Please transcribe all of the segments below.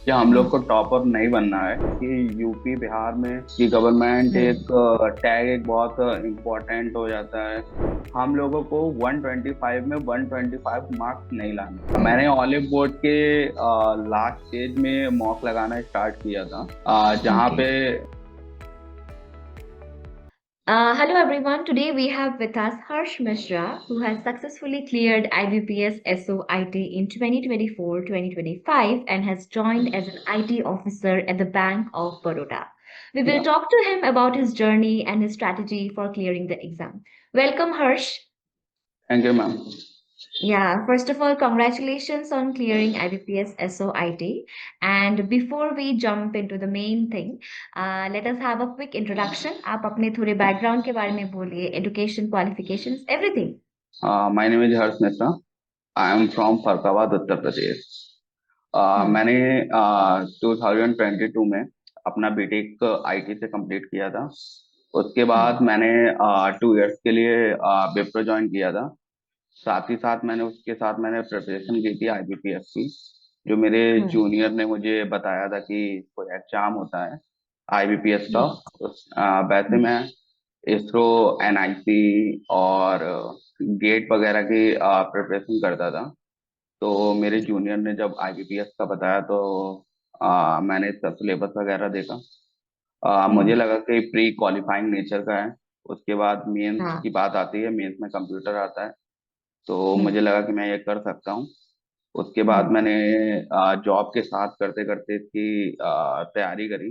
कि हम लोग को टॉपर नहीं बनना है कि यूपी बिहार में कि गवर्नमेंट हम्म। एक टैग एक बहुत इम्पोर्टेंट हो जाता है। हम लोगों को 125 में 125 मार्क्स नहीं लाने। मैंने ऑलिव बोर्ड के लास्ट स्टेज में मॉक लगाना स्टार्ट किया था, जहाँ Okay. पे Hello everyone. Today we have with us Harsh Mishra, who has successfully cleared IBPS SOIT in 2024-2025 and has joined as an IT officer at the Bank of Baroda. We will या talk to him about his journey and his strategy for clearing the exam. Welcome, Harsh. Thank you ma'am. Yeah, first of all, congratulations on clearing IBPS SOIT. And before we jump into the main thing, let us have a quick introduction. आप अपने थोड़े background के बारे में बोलिए, education, qualifications, everything. My name is Harsh Mishra. I am from Farrukhabad, Uttar Pradesh. Hmm. मैंने 2022 में अपना बीटेक आईटी से कंप्लीट किया था। उसके Hmm. बाद मैंने 2 इयर्स के लिए विप्रो ज्वाइन किया था। साथ ही साथ मैंने उसके साथ मैंने प्रिपरेशन की थी आईबीपीएस की, जो मेरे Hmm. जूनियर ने मुझे बताया था कि कोई एग्जाम होता है आईबीपीएस का। Hmm. वैसे मैं इसरो, एनआईसी और गेट वगैरह की प्रिपरेशन करता था। तो मेरे जूनियर ने जब आईबीपीएस का बताया तो मैंने इसका सिलेबस वगैरह देखा। मुझे Hmm. लगा कि प्री क्वालिफाइंग नेचर का है। उसके बाद मेंस हाँ. की बात आती है, मेंस में कंप्यूटर आता है। तो Hmm. मुझे लगा कि मैं ये कर सकता हूँ। उसके बाद Hmm. मैंने जॉब के साथ करते करते इसकी तैयारी करी।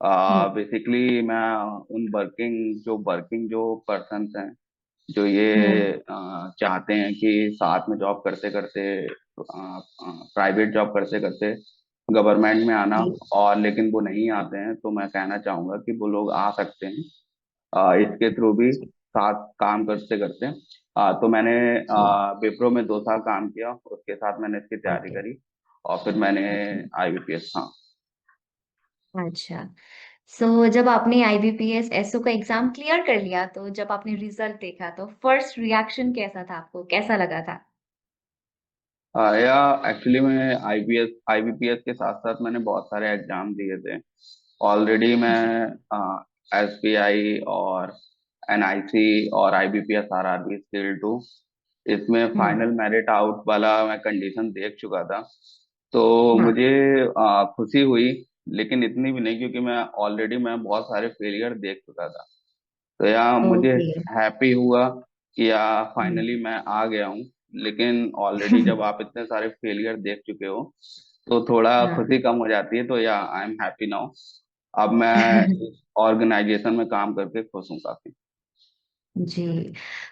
Hmm. बेसिकली मैं उन वर्किंग जो पर्सन हैं, जो ये Hmm. चाहते हैं कि साथ में जॉब करते करते, प्राइवेट जॉब करते करते गवर्नमेंट में आना, जी. और लेकिन वो नहीं आते हैं, तो मैं कहना चाहूंगा कि वो लोग आ सकते हैं इसके थ्रू भी, जी. साथ काम करते करते। तो मैंने जी. विप्रो में 2 साल काम किया, उसके साथ मैंने इसकी तैयारी Okay. करी और फिर मैंने Okay. आईबीपीएस। हाँ। अच्छा. सो जब आपने आईबीपीएस एसओ का एग्जाम क्लियर कर लिया तो जब आपने रिजल्ट देखा तो फर्स्ट रिएक्शन कैसा था, आपको कैसा लगा था? या एक्चुअली मैं आईबीपीएस के साथ साथ मैंने बहुत सारे एग्जाम दिए थे ऑलरेडी। जी. मैं एसबीआई और एनआईसी और आईबीपीएस आरआरबी स्किल 2, इसमें हम्म. फाइनल मेरिट आउट वाला मैं कंडीशन देख चुका था। तो हाँ. मुझे खुशी हुई, लेकिन इतनी भी नहीं, क्योंकि मैं बहुत सारे फेलियर देख चुका था। तो यार मुझे ओके. हैप्पी हुआ कि यार हम्म. फाइनली मैं आ गया हूँ। लेकिन ऑलरेडी जब आप इतने सारे फेलियर देख चुके हो तो थोड़ा हाँ. खुशी कम हो जाती है। तो या आई एम हैप्पी नाउ। अब मैं इस ऑर्गेनाइजेशन में काम करके खुश हूँ काफी। जी.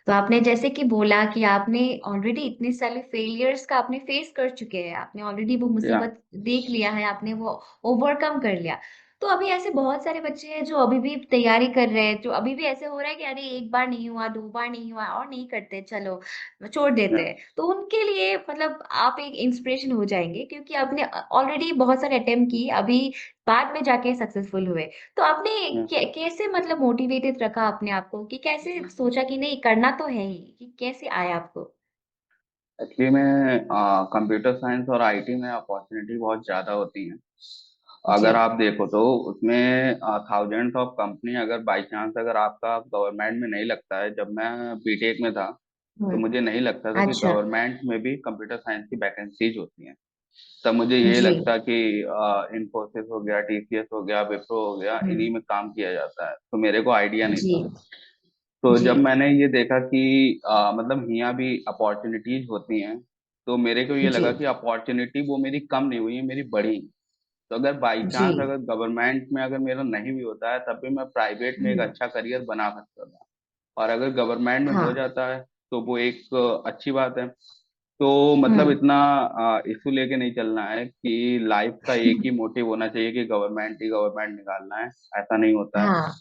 तो आपने जैसे कि बोला कि आपने ऑलरेडी इतने सारे फेलियर्स का आपने फेस कर चुके हैं, आपने ऑलरेडी वो या मुसीबत देख लिया है, आपने वो ओवरकम कर लिया। तो अभी ऐसे बहुत सारे बच्चे हैं जो अभी भी तैयारी कर रहे हैं, जो अभी भी ऐसे हो रहा है कि अरे एक बार नहीं हुआ, दो बार नहीं हुआ और नहीं करते, चलो छोड़ देते या हैं। तो उनके लिए मतलब आप एक इंस्पिरेशन हो जाएंगे क्योंकि आपने ऑलरेडी बहुत सारे अटेम्प्ट की, अभी बाद में जाके सक्सेसफुल हुए। तो आपने कैसे मतलब मोटिवेटेड रखा अपने आप को कि कैसे सोचा कि नहीं करना तो है ही, कि कैसे आया आपको? एक्चुअली में कंप्यूटर साइंस और आईटी में अपॉर्चुनिटी बहुत ज़्यादा होती हैं। जी. अगर आप देखो तो उसमें थाउजेंड्स ऑफ कंपनी, अगर बाई चांस अगर आपका गवर्नमेंट में नहीं लगता है। जब मैं बीटेक में था तो हम्म. मुझे नहीं लगता था कि अच्छा. गवर्नमेंट में भी कंप्यूटर साइंस की वैकेंसीज होती हैं। तब मुझे ये जी. लगता कि इन्फोसिस हो गया, टीसीएस हो गया, विप्रो हो गया, इन्हीं हम्म. में काम किया जाता है, तो मेरे को आइडिया नहीं जी. था। तो जी. जब मैंने ये देखा कि मतलब यहाँ भी अपॉर्चुनिटीज होती हैं, तो मेरे को ये जी. लगा कि अपॉर्चुनिटी वो मेरी कम नहीं हुई है, मेरी बढ़ी। तो अगर बाई जी. चांस अगर गवर्नमेंट में अगर मेरा नहीं भी होता है, तब भी मैं प्राइवेट में एक हम्म. अच्छा करियर बना सकता था। और अगर गवर्नमेंट में हो हाँ. जाता है तो वो एक अच्छी बात है। तो मतलब हम्म. इतना इशू लेके नहीं चलना है कि लाइफ का एक ही मोटिव होना चाहिए कि गवर्नमेंट ही गवर्नमेंट निकालना है। ऐसा नहीं होता है। हाँ.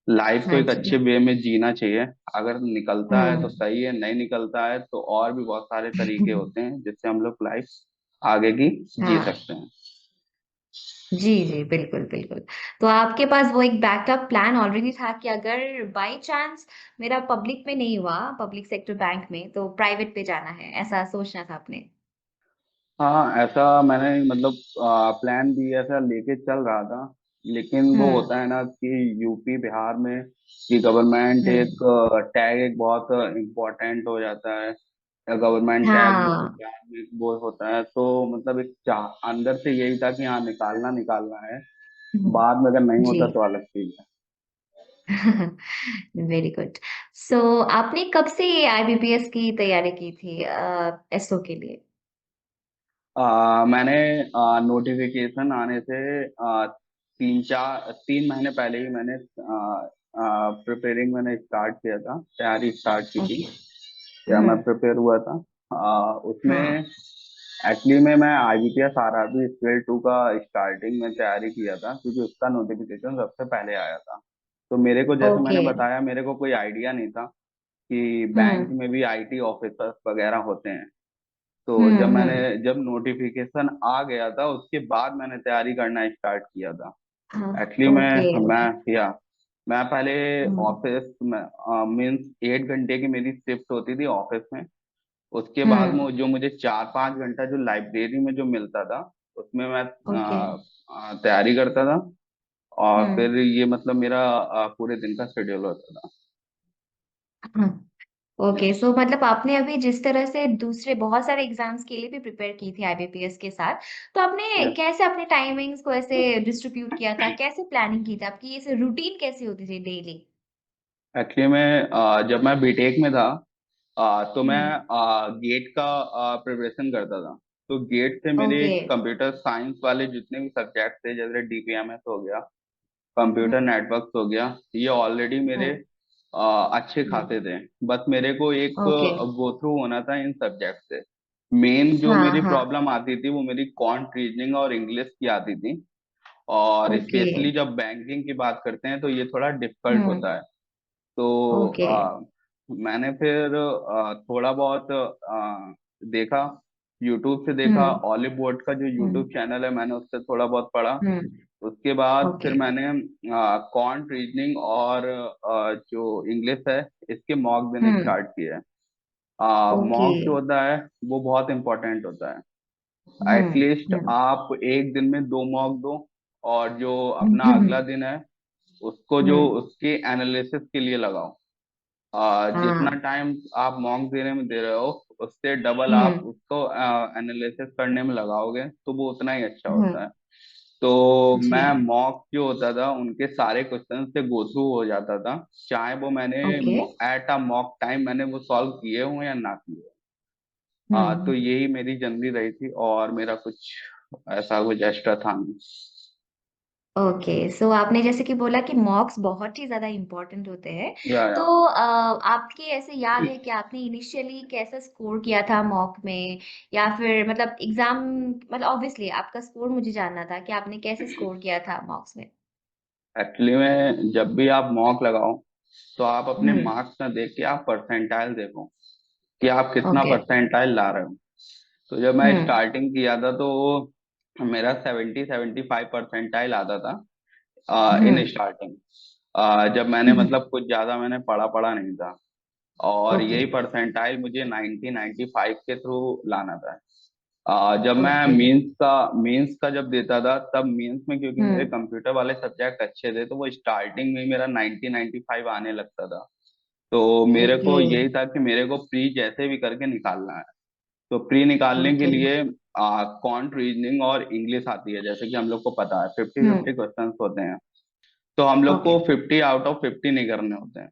लाइफ को हाँ एक जी. अच्छे वे में जीना चाहिए। अगर निकलता है तो हम्म. सही है, नहीं निकलता है तो और भी बहुत सारे तरीके होते हैं जिससे हम लोग लाइफ आगे की जी हाँ. सकते हैं। जी, जी, बिल्कुल, बिल्कुल। तो आपके पास वो एक बैकअप प्लान ऑलरेडी था कि अगर बाय चांस मेरा पब्लिक में नहीं हुआ, पब्लिक सेक्टर बैंक में, तो प्राइवेट पे जाना है, ऐसा सोचना था आपने? हाँ, ऐसा मैंने मतलब प्लान भी ऐसा लेके चल रहा था। लेकिन वो हुँ, होता है ना कि यूपी बिहार में कि गवर्नमेंट एक हुँ। टैग एक बहुत इम्पोर्टेंट हो जाता है, या गवर्नमेंट टैग हाँ। में वो होता है। तो मतलब एक चाह अंदर से यही था कि हाँ, निकालना निकालना है। हुँ, बाद में अगर नहीं जी। होता तो अलग चीज है। Very good. सो आपने कब से आईबीपीएस की तैयारी की थी एसओ के लिए? मैंने नोटिफिकेशन आने से 3 महीने पहले ही मैंने प्रिपेयरिंग मैंने स्टार्ट किया था, तैयारी स्टार्ट की थी। ओके। या हुँ, मैं प्रिपेयर हुआ था हाँ, उसमें। एक्चुअली में मैं आईबीपीएस आरआरबी स्केल 2 का स्टार्टिंग में तैयारी किया था, क्योंकि उसका नोटिफिकेशन सबसे पहले आया था। तो मेरे को, जैसे मैंने ओके। बताया, मेरे को कोई आइडिया नहीं था कि बैंक हुँ, में भी आईटी ऑफिसर्स वगैरह होते हैं। तो हुँ, हुँ। जब नोटिफिकेशन आ गया था, उसके बाद मैंने तैयारी करना स्टार्ट किया था। हाँ, एक्चुअली ओके, मैं ओके। या मैं पहले हुँ, ऑफिस में मीन्स 8 घंटे की मेरी शिफ्ट होती थी ऑफिस में। उसके बाद हुँ, जो मुझे 4-5 घंटा जो लाइब्रेरी में जो मिलता था, उसमें मैं ओके। तैयारी करता था। और हुँ, फिर ये मतलब मेरा पूरे दिन का शेड्यूल होता था। हाँ, ओके। सो मतलब आपने अभी जिस तरह से दूसरे बहुत सारे एग्ज़ाम्स के लिए भी प्रिपेयर की थी आईबीपीएस के साथ, तो आपने यस। कैसे अपने टाइमिंग्स को ऐसे डिस्ट्रीब्यूट किया था? कैसे प्लानिंग की थी? आपकी ऐसे रूटीन कैसी होती थी डेली? एक्चुअली जब मैं बीटेक में था, तो मैं हुँ, गेट का प्रिपरेशन करता था। तो गेट से मेरे ओके। कंप्यूटर साइंस वाले जितने भी सब्जेक्ट थे, जैसे डीपीएमएस हो गया, हुँ, कंप्यूटर नेटवर्क्स हो गया, ये ऑलरेडी हुँ, मेरे अच्छे हुँ, खासे थे। बस मेरे को एक ओके। गो थ्रू होना था इन सब्जेक्ट से। मेन जो हाँ, मेरी हाँ, प्रॉब्लम आती थी वो मेरी क्वांट रीजनिंग और इंग्लिश की आती थी। और ओके। स्पेशली जब बैंकिंग की बात करते हैं तो ये थोड़ा डिफिकल्ट हुँ, होता है। तो ओके। मैंने फिर थोड़ा बहुत देखा, यूट्यूब से देखा। हुँ, ऑलिव बोर्ड का जो हुँ, यूट्यूब चैनल है, मैंने उससे थोड़ा बहुत पढ़ा। हुँ, उसके बाद फिर ओके, मैंने क्वांट रीजनिंग और जो इंग्लिश है, इसके मॉक देने हुँ, स्टार्ट किए हैं। ओके। मॉक जो होता है वो बहुत इंपॉर्टेंट होता है। हुँ, एटलीस्ट हुँ, आप एक दिन में 2 मॉक दो, और जो हुँ, अपना हुँ, अगला दिन है उसको जो हुँ, उसके एनालिसिस के लिए लगाओ। जितना हाँ, टाइम आप मॉक देने में दे रहे हो, उससे डबल हुँ, आप उसको एनालिसिस करने में लगाओगे तो वो उतना ही अच्छा हुँ, होता है। तो जी, मैं मॉक जो होता था उनके सारे क्वेश्चन से गो थ्रू हो जाता था, चाहे वो मैंने okay. At a mock time मैंने वो सॉल्व किए हों या ना किए हों। तो हुँ, यही मेरी जर्नी रही थी, और मेरा कुछ ऐसा कुछ एक्स्ट्रा था नहीं। ओके। सो आपने जैसे कि बोला कि मॉक्स बहुत ही ज़्यादा इम्पोर्टेंट होते हैं। तो या आपके ऐसे याद है कि आपने इनिशियली कैसा स्कोर किया था मॉक में? या फिर मतलब एग्ज़ाम मतलब ऑब्वियसली आपका स्कोर मुझे जानना था कि आपने कैसे स्कोर किया था मॉक्स में? एक्चुअली में जब भी आप मॉक लगाओ, तो आप अपने हुँ, मार्क्स ना देख के आप परसेंटाइल देखो कि आप कितना ओके। परसेंटाइल ला रहे हो। तो जब मैं हुँ, स्टार्टिंग किया था तो मेरा 70-75 परसेंटाइल आता था हुँ, इन स्टार्टिंग। जब मैंने हुँ, मतलब कुछ ज्यादा मैंने पढ़ा पढ़ा नहीं था। और ओके, यही परसेंटाइल मुझे 90-95 के थ्रू लाना था। जब मैं ओके। मेंस का जब देता था, तब मेंस में क्योंकि हुँ, मेरे कंप्यूटर वाले सब्जेक्ट अच्छे थे, तो वो स्टार्टिंग में ही मेरा 90-95 आने लगता था। तो मेरे ओके, को यही था कि मेरे को प्री जैसे भी करके निकालना है। तो प्री निकालने के ओके। लिए क्वांट रीजनिंग और इंग्लिश आती है, जैसे कि हम लोग को पता है 50-50 हुँ, क्वेश्चन होते हैं। तो हम लोग ओके। को 50 आउट ऑफ 50 नहीं करने होते हैं।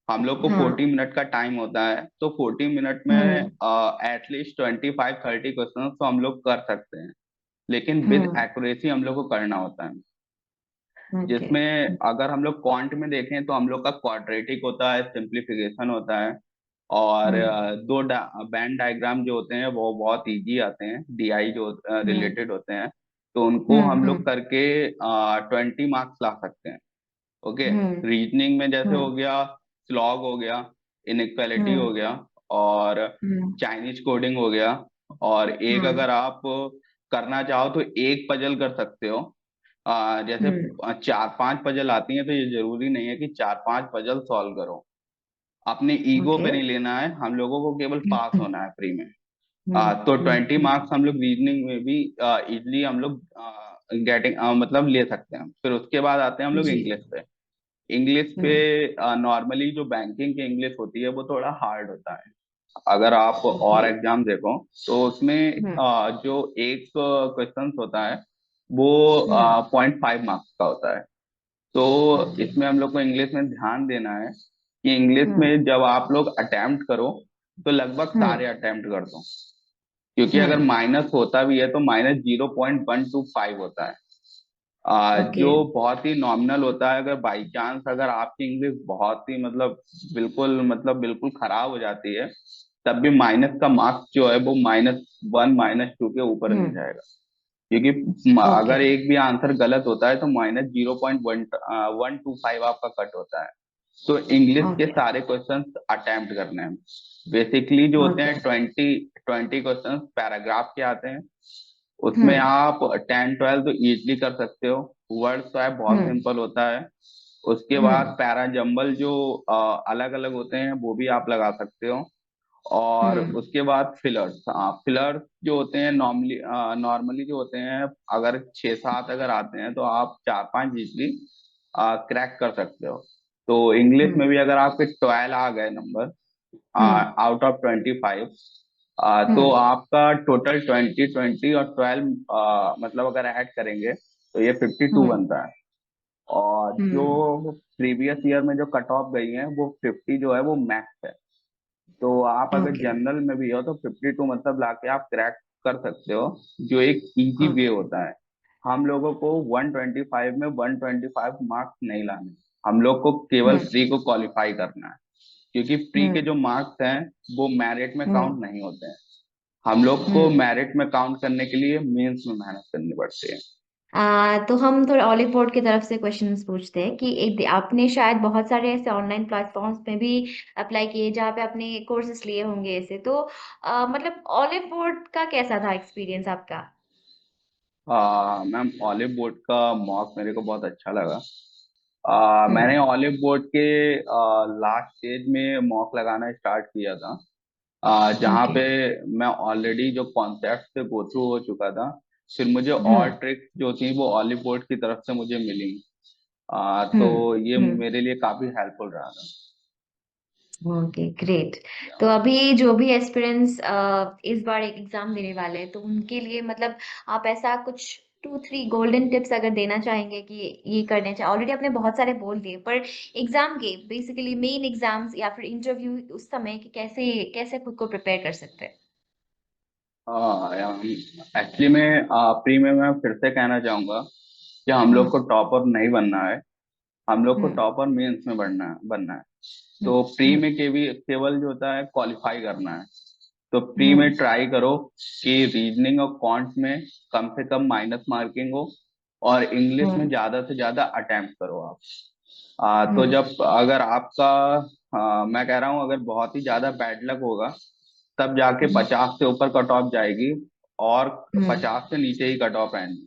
हम लोग को हाँ, 40 मिनट का टाइम होता है, तो 40 मिनट में हुँ, एटलीस्ट 25-30 क्वेश्चन तो हम लोग कर सकते हैं। लेकिन हुँ, विद एक्यूरेसी हम लोग को करना होता है। ओके। जिसमें अगर हम लोग क्वांट में देखें तो हम लोग का क्वाड्रेटिक होता है, सिंप्लीफिकेशन होता है। और हुँ, दो बैंड डायग्राम जो होते हैं वो बहुत इजी आते हैं, डीआई जो हुँ, रिलेटेड होते हैं। तो उनको हुँ, हम हुँ, लोग करके 20 मार्क्स ला सकते हैं। ओके। हुँ, रीजनिंग में जैसे हुँ, हो गया, स्लॉग हो गया, इनइक्वालिटी हो हुँ, गया, और हुँ, चाइनीज कोडिंग हो गया। और एक हाँ, अगर आप करना चाहो तो एक पजल कर सकते हो। जैसे हुँ, 4-5 पजल आती हैं, तो ये जरूरी नहीं है कि 4-5 पजल सॉल्व करो। अपने ईगो ओके। पे नहीं लेना है, हम लोगों को केवल पास होना है फ्री में। तो हम्म। 20 मार्क्स हम लोग रीजनिंग में भी इजली हम लोग गेटिंग मतलब ले सकते हैं। फिर उसके बाद आते हैं हम लोग जी। इंग्लिश पे। इंग्लिश पे हम्म। नॉर्मली जो बैंकिंग की इंग्लिश होती है वो थोड़ा हार्ड होता है। अगर आप ओके। और एग्जाम देखो तो उसमें हम्म। जो एक क्वेश्चन होता है वो हम्म। 0.5 मार्क्स का होता है। तो ओके। इसमें हम लोग को इंग्लिश में ध्यान देना है कि इंग्लिश हम्म। में जब आप लोग अटेम्प्ट करो तो लगभग हम्म। सारे अटेम्प्ट कर दो। क्योंकि अगर हम्म। माइनस होता भी है तो -0.125 होता है। ओके। जो बहुत ही नॉमिनल होता है। अगर बाई चांस अगर आपकी इंग्लिश बहुत ही बिल्कुल खराब हो जाती है तब भी माइनस का मार्क्स जो है वो -1 -2 के ऊपर नहीं हम्म। जाएगा। क्योंकि ओके। अगर एक भी आंसर गलत होता है तो -0.125 आपका कट होता है। तो इंग्लिश के ओके। सारे क्वेश्चंस अटेम्प्ट करने हैं। बेसिकली जो होते ओके। हैं 20 क्वेश्चंस पैराग्राफ के आते हैं। उसमें हम्म। आप 10 12 तो इजीली कर सकते हो। वर्ड स्वैप बहुत हम्म। सिंपल होता है। उसके बाद हम्म। पैरा जंबल जो अलग अलग होते हैं वो भी आप लगा सकते हो। और हम्म। उसके बाद फिलर्स, हाँ फिलर्स जो होते हैं नॉर्मली नॉर्मली जो होते हैं अगर 6 7 अगर आते हैं तो आप 4 5 इजीली क्रैक कर सकते हो। तो इंग्लिश हम्म। में भी अगर आपके 12 आ गए नंबर हम्म। आउट ऑफ 25, तो हम्म। आपका टोटल 20 20 और 12 मतलब अगर ऐड करेंगे तो ये 52 हम्म। बनता है। और हम्म। जो प्रीवियस ईयर में जो कट ऑफ गई है वो 50 जो है वो मैक्स है। तो आप अगर ओके। जनरल में भी हो तो 52 मतलब लाके आप क्रैक कर सकते हो। जो एक इजी वे ओके। होता है। हम लोगों को 125 में 125 मार्क्स नहीं लाने। हम लोग को केवल हम्म। प्री को क्वालिफाई करना है। क्योंकि प्री के हम्म। जो मार्क्स हैं वो मेरिट में हम्म। काउंट नहीं होते हैं। हम लोग को हम्म। मेरिट में काउंट करने के लिए मेंस में मेहनत करनी पड़ती है। तो हम थोड़ा ऑलिव बोर्ड की तरफ से क्वेश्चंस पूछते हैं कि एक आपने शायद बहुत सारे ऐसे ऑनलाइन प्लेटफॉर्म्स में भी अप्लाई किए जहाँ पे आपने कोर्सेज लिए होंगे ऐसे तो मतलब ऑलिव बोर्ड का कैसा था एक्सपीरियंस आपका? मैम ऑलिव बोर्ड का मॉक मेरे को बहुत अच्छा लगा। मैंने हम्म। ऑलिव बोर्ड के लास्ट स्टेज में मॉक लगाना स्टार्ट किया था। जहाँ ओके। पे मैं ऑलरेडी जो कॉन्सेप्ट से गो थ्रू हो चुका था। फिर मुझे और हम्म। ट्रिक्स जो थी वो ऑलिव बोर्ड की तरफ से मुझे मिली। तो हम्म। ये हम्म। मेरे लिए काफी हेल्पफुल रहा था। Okay great. तो अभी जो भी एस्पिरेंट्स इस बार एक एग्जाम देने वाले हैं तो उनके लिए मतलब आप ऐसा कुछ 2 3 गोल्डन टिप्स अगर देना चाहेंगे कि ये करने चाहिए, ऑलरेडी आपने बहुत सारे बोल दिए पर एग्जाम के बेसिकली मेन एग्जाम्स या फिर इंटरव्यू उस समय कि कैसे कैसे खुद को प्रिपेयर कर सकते हैं? एक्चुअली मैं प्री में मैं फिर से कहना चाहूंगा कि हम लोग हम्म। को टॉपर नहीं बनना है। हम लोग को हम्म। टॉपर मेंस में बनना है। हम्म। तो प्री हम्म। में केवल जो होता है क्वालिफाई करना है। तो प्री में हम्म। ट्राई करो कि रीजनिंग और क्वांट में कम से कम माइनस मार्किंग हो। और इंग्लिश में हम्म। ज्यादा से ज्यादा अटेम्प्ट करो आप। तो हम्म। जब अगर आपका मैं कह रहा हूँ अगर बहुत ही ज्यादा बैड लक होगा तब जाके हम्म। 50 से ऊपर कट ऑफ जाएगी। और हम्म। 50 से नीचे ही कट ऑफ आएंगी।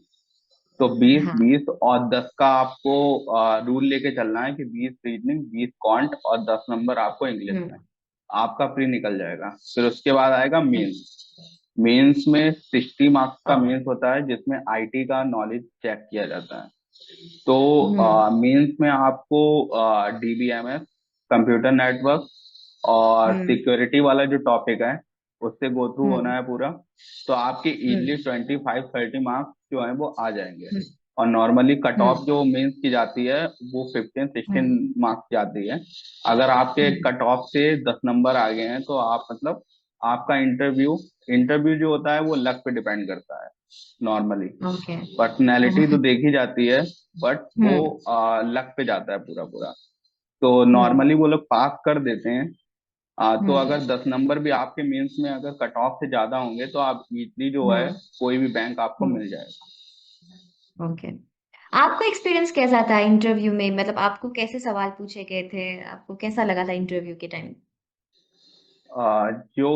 तो 20 हाँ। 20 और 10 का आपको रूल लेके चलना है कि 20 रीजनिंग 20 क्वांट और 10 नंबर आपको इंग्लिश में। हम्म। आपका प्री निकल जाएगा। फिर उसके बाद आएगा हम्म। मेंस। मेंस में 60 मार्क्स ओ। का मेंस होता है जिसमें आईटी का नॉलेज चेक किया जाता है। तो हम्म। मेंस में आपको डीबीएमएस, कंप्यूटर नेटवर्क और हम्म। सिक्योरिटी वाला जो टॉपिक है उससे गो थ्रू होना हम्म। है पूरा। तो आपके हम्म। इजिली 25 30 मार्क्स जो है वो आ जाएंगे। हम्म। और नॉर्मली कट हम्म। ऑफ जो मेंस की जाती है वो 15 16 हम्म। मार्क्स जाती है। अगर आपके हम्म। कट ऑफ से 10 नंबर आ गए हैं तो आप मतलब आपका इंटरव्यू इंटरव्यू जो होता है वो लक पे डिपेंड करता है नॉर्मली। ओके। पर्सनैलिटी तो देखी जाती है बट वो हम्म। लक पे जाता है पूरा पूरा। तो हम्म। नॉर्मली वो लोग पास कर देते हैं। तो हम्म। अगर 10 नंबर भी आपके मेंस में अगर कट ऑफ से ज्यादा होंगे तो आप इजली जो है हम्म। कोई भी बैंक आपको हम्म। मिल जाएगा। ओके। आपका एक्सपीरियंस कैसा था इंटरव्यू में, मतलब आपको कैसे सवाल पूछे गए थे, आपको कैसा लगा था इंटरव्यू के टाइम? जो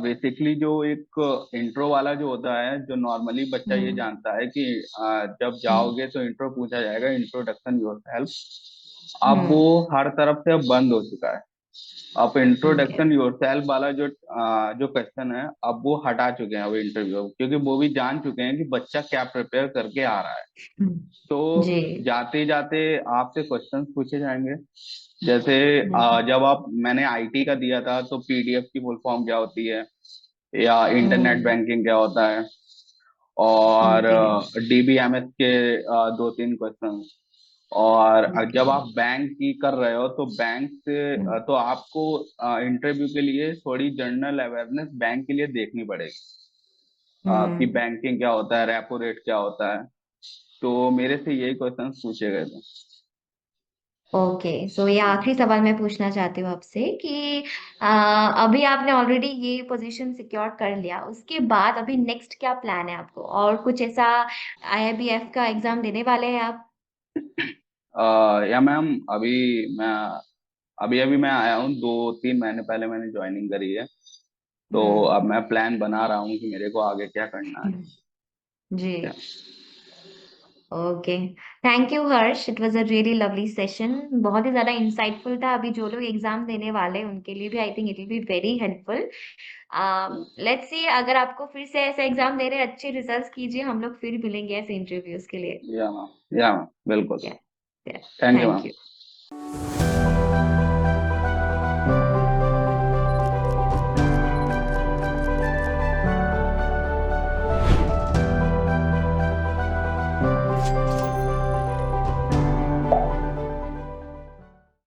बेसिकली जो एक इंट्रो वाला जो होता है जो नॉर्मली बच्चा ये हम्म। जानता है कि जब हम्म। जाओगे तो इंट्रो पूछा जाएगा, इंट्रोडक्शन योरसेल्फ। अब वो हम्म। हर तरफ से अब बंद हो चुका है। अब ओके। इंट्रोडक्शन योरसेल्फ वाला जो क्वेश्चन है, अब वो हटा चुके हैं अब इंटरव्यू, क्योंकि वो भी जान चुके हैं कि बच्चा क्या प्रिपेयर करके आ रहा है। तो जी। जाते जाते आपसे क्वेश्चन पूछे जाएंगे, जैसे हम्म। जब आप मैंने आईटी का दिया था तो पीडीएफ की फुल फॉर्म क्या होती है, या इंटरनेट हम्म। बैंकिंग क्या होता है, और ओके। डीबीएमएस के दो तीन क्वेश्चन। और जब ओके। आप बैंक की कर रहे हो तो बैंक से तो आपको इंटरव्यू के लिए थोड़ी जनरल अवेयरनेस बैंक के लिए देखनी पड़ेगी, कि हम्म। बैंकिंग क्या होता है, रेपो रेट क्या होता है। तो मेरे से यही क्वेश्चन पूछे गए थे। ओके, सो ये आखिरी सवाल मैं पूछना चाहती हूँ आपसे कि अभी आपने ऑलरेडी ये पोजीशन सिक्योर कर लिया, उसके बाद अभी नेक्स्ट क्या प्लान है आपको, और कुछ ऐसा आईआईबीएफ का एग्जाम देने वाले हैं आप? या मैम, मैं अभी अभी मैं आया हूँ, 2-3 महीने पहले मैंने ज्वाइनिंग करी है। तो हम्म। अब मैं प्लान बना रहा हूँ कि मेरे को आगे क्या करना है। जी। क्या? Okay. Thank you Harsh, it was a really lovely session. बहुत ही ज्यादा इंसाइटफुल था। अभी जो लोग एग्जाम देने वाले हैं उनके लिए भी I think it will be very helpful. Let's see, अगर आपको फिर से ऐसा एग्जाम दे रहे हैं, अच्छे रिजल्ट्स कीजिए, हम लोग फिर मिलेंगे ऐसे इंटरव्यूज के लिए। या मैम, बिल्कुल। या thank you thank ma'am. You.